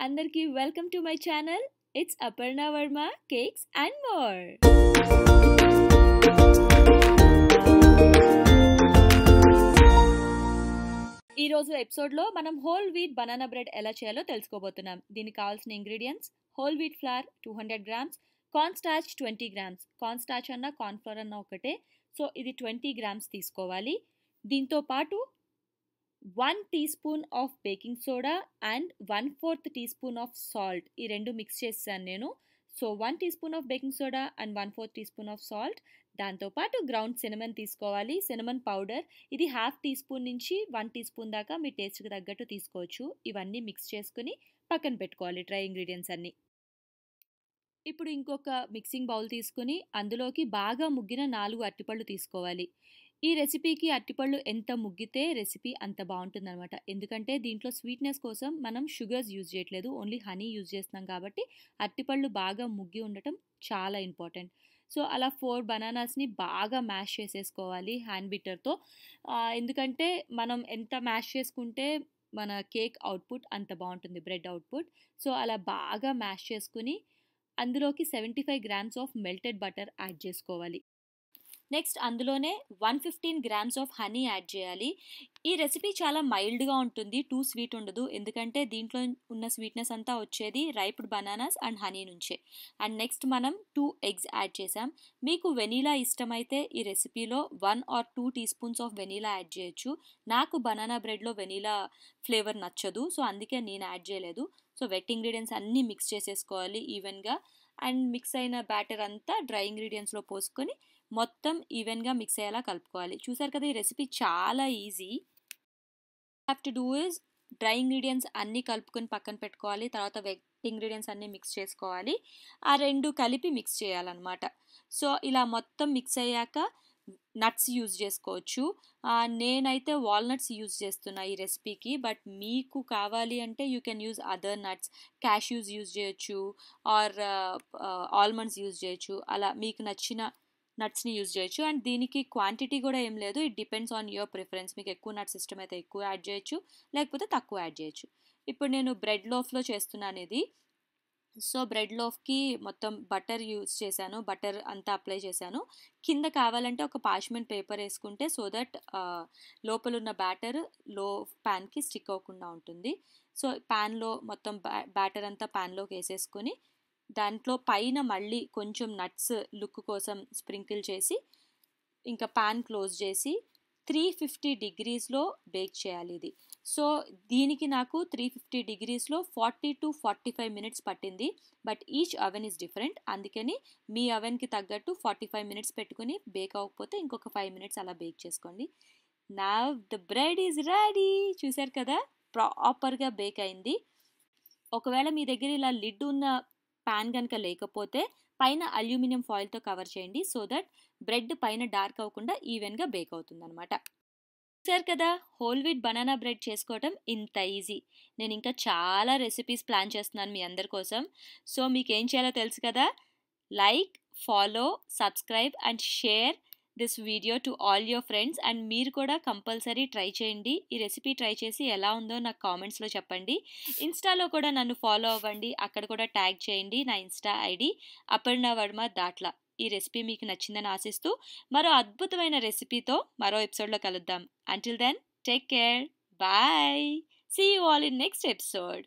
అందరికీ welcome to my channel. It's Aparna Varma cakes and more. ఈరోజు ఎపిసోడ్లో మనం హోల్ వీట్ బనానా బ్రెడ్ ఎలా చేయాలో తెలుసుకోబోతున్నాం. దీనికి కావాల్సిన ingredients: whole wheat flower 200 grams, corn starch 20 grams. Corn starch అన్న కార్న్ ఫ్లవర్ అన్న ఒకటే, సో ఇది 20 గ్రామ్స్ తీసుకోవాలి. దీంతో పాటు 1 teaspoon of baking soda and 1/4 teaspoon of salt. ఈ రెండు మిక్స్ చేస్తాను నేను. So 1 teaspoon of baking soda and 1/4 teaspoon of salt. దాంతోపాటు గ్రౌండ్ సినమన్ తీసుకోవాలి, సినమన్ పౌడర్. ఇది 1/2 టీ స్పూన్ నుంచి 1 టీ స్పూన్ దాకా మీ టేస్ట్కి తగ్గట్టు తీసుకోవచ్చు. ఇవన్నీ మిక్స్ చేసుకుని పక్కన పెట్టుకోవాలి, డ్రై ఇంగ్రీడియంట్స్ అన్నీ. ఇప్పుడు ఇంకొక మిక్సింగ్ బౌల్ తీసుకుని అందులోకి బాగా ముగ్గిన 4 అరటిపళ్ళు తీసుకోవాలి. ఈ రెసిపీకి అరటిపళ్ళు ఎంత ముగ్గితే రెసిపీ అంత బాగుంటుందన్నమాట. ఎందుకంటే దీంట్లో స్వీట్నెస్ కోసం మనం షుగర్స్ యూజ్ చేయట్లేదు, ఓన్లీ హనీ యూజ్ చేస్తున్నాం కాబట్టి అరటిపళ్ళు బాగా ముగ్గి ఉండటం చాలా ఇంపార్టెంట్. సో అలా 4 బనానాస్ని బాగా మ్యాష్ చేసేసుకోవాలి హ్యాండ్ బీటర్తో. ఎందుకంటే మనం ఎంత మ్యాష్ చేసుకుంటే మన కేక్ అవుట్పుట్ అంత బాగుంటుంది, బ్రెడ్ అవుట్పుట్. సో అలా బాగా మ్యాష్ చేసుకుని అందులోకి 75 grams of melted butter add చేసుకోవాలి. నెక్స్ట్ అందులోనే 115 గ్రామ్స్ ఆఫ్ హనీ యాడ్ చేయాలి. ఈ రెసిపీ చాలా మైల్డ్గా ఉంటుంది, టూ స్వీట్ ఉండదు. ఎందుకంటే దీంట్లో ఉన్న స్వీట్నెస్ అంతా వచ్చేది రైప్డ్ బనానాస్ అండ్ హనీ నుంచే. అండ్ నెక్స్ట్ మనం 2 ఎగ్స్ యాడ్ చేసాం. మీకు వెనీలా ఇష్టమైతే ఈ రెసిపీలో 1 or 2 teaspoons of vanilla add చేయొచ్చు. నాకు బనానా బ్రెడ్లో వెనీలా ఫ్లేవర్ నచ్చదు, సో అందుకే నేను యాడ్ చేయలేదు. సో వెట్ ఇంగ్రీడియంట్స్ అన్నీ మిక్స్ చేసేసుకోవాలి ఈవెన్గా. అండ్ మిక్స్ అయిన బ్యాటర్ అంతా డ్రై ఇంగ్రీడియంట్స్లో పోసుకొని మొత్తం ఈవెన్గా మిక్స్ అయ్యేలా కలుపుకోవాలి. చూసారు కదా, ఈ రెసిపీ చాలా easy. Have to do is dry ingredients అన్నీ కలుపుకొని పక్కన పెట్టుకోవాలి. తర్వాత వెట్ ఇంగ్రీడియంట్స్ అన్నీ మిక్స్ చేసుకోవాలి. ఆ రెండు కలిపి మిక్స్ చేయాలన్నమాట. సో ఇలా మొత్తం మిక్స్ అయ్యాక నట్స్ యూజ్ చేసుకోవచ్చు. నేనైతే వాల్నట్స్ యూజ్ చేస్తున్నా ఈ రెసిపీకి, బట్ మీకు కావాలి అంటే you can use other nuts. Cashews use చేయొచ్చు ఆర్ ఆల్మండ్స్ యూజ్ చేయొచ్చు. అలా మీకు నచ్చిన నట్స్ని యూజ్ చేయొచ్చు. అండ్ దీనికి క్వాంటిటీ కూడా ఏం లేదు, it depends on your preference. మీకు ఎక్కువ నట్స్ ఇష్టం అయితే ఎక్కువ యాడ్ చేయొచ్చు, లేకపోతే తక్కువ యాడ్ చేయొచ్చు. ఇప్పుడు నేను బ్రెడ్ లోఫ్లో చేస్తున్నాను ఇది. సో బ్రెడ్ లోఫ్కి మొత్తం బటర్ యూజ్ చేశాను, బటర్ అంతా అప్లై చేశాను. కింద కావాలంటే ఒక పార్చ్మెంట్ పేపర్ వేసుకుంటే సో దట్ లోపల ఉన్న బ్యాటర్ లోఫ్ ప్యాన్కి స్టిక్ అవ్వకుండా ఉంటుంది. సో ప్యాన్లో మొత్తం బ్యాటర్ అంతా ప్యాన్లోకి వేసేసుకొని దాంట్లో పైన మళ్ళీ కొంచెం నట్స్ లుక్ కోసం స్ప్రింకిల్ చేసి ఇంకా ప్యాన్ క్లోజ్ చేసి 350 డిగ్రీస్లో బేక్ చేయాలి ఇది. సో దీనికి నాకు 350 డిగ్రీస్లో 40 to 45 మినిట్స్ పట్టింది. But each oven is different, అందుకని మీ అవెన్కి తగ్గట్టు 45 మినిట్స్ పెట్టుకుని బేక్ అవ్వకపోతే ఇంకొక 5 మినిట్స్ అలా బేక్ చేసుకోండి. Now the bread is ready. చూసారు కదా, ప్రాపర్గా బేక్ అయింది. ఒకవేళ మీ దగ్గర ఇలా లిడ్ ఉన్న ప్యాన్ కనుక లేకపోతే పైన అల్యూమినియం ఫాయిల్తో కవర్ చేయండి, సో దట్ బ్రెడ్ పైన డార్క్ అవ్వకుండా ఈవెన్గా బేక్ అవుతుంది అనమాట. చూసారు కదా, హోల్ వీట్ బనానా బ్రెడ్ చేసుకోవటం ఇంత ఈజీ. నేను ఇంకా చాలా రెసిపీస్ ప్లాన్ చేస్తున్నాను మీ అందరి కోసం. సో మీకు ఏం చేయాలో తెలుసు కదా, like, follow, subscribe and share this video to all your friends. And మీరు కూడా కంపల్సరీ ట్రై చేయండి. ఈ రెసిపీ ట్రై చేసి ఎలా ఉందో నాకు కామెంట్స్లో చెప్పండి. ఇన్స్టాలో కూడా నన్ను ఫాలో అవ్వండి, అక్కడ కూడా ట్యాగ్ చేయండి. నా ఇన్స్టా ఐడి అపర్ణ వర్మ దాట్లా. ఈ రెసిపీ మీకు నచ్చిందని ఆశిస్తూ మరో అద్భుతమైన రెసిపీతో మరో ఎపిసోడ్లో కలుద్దాం. Until then take care, bye, see you all in next episode.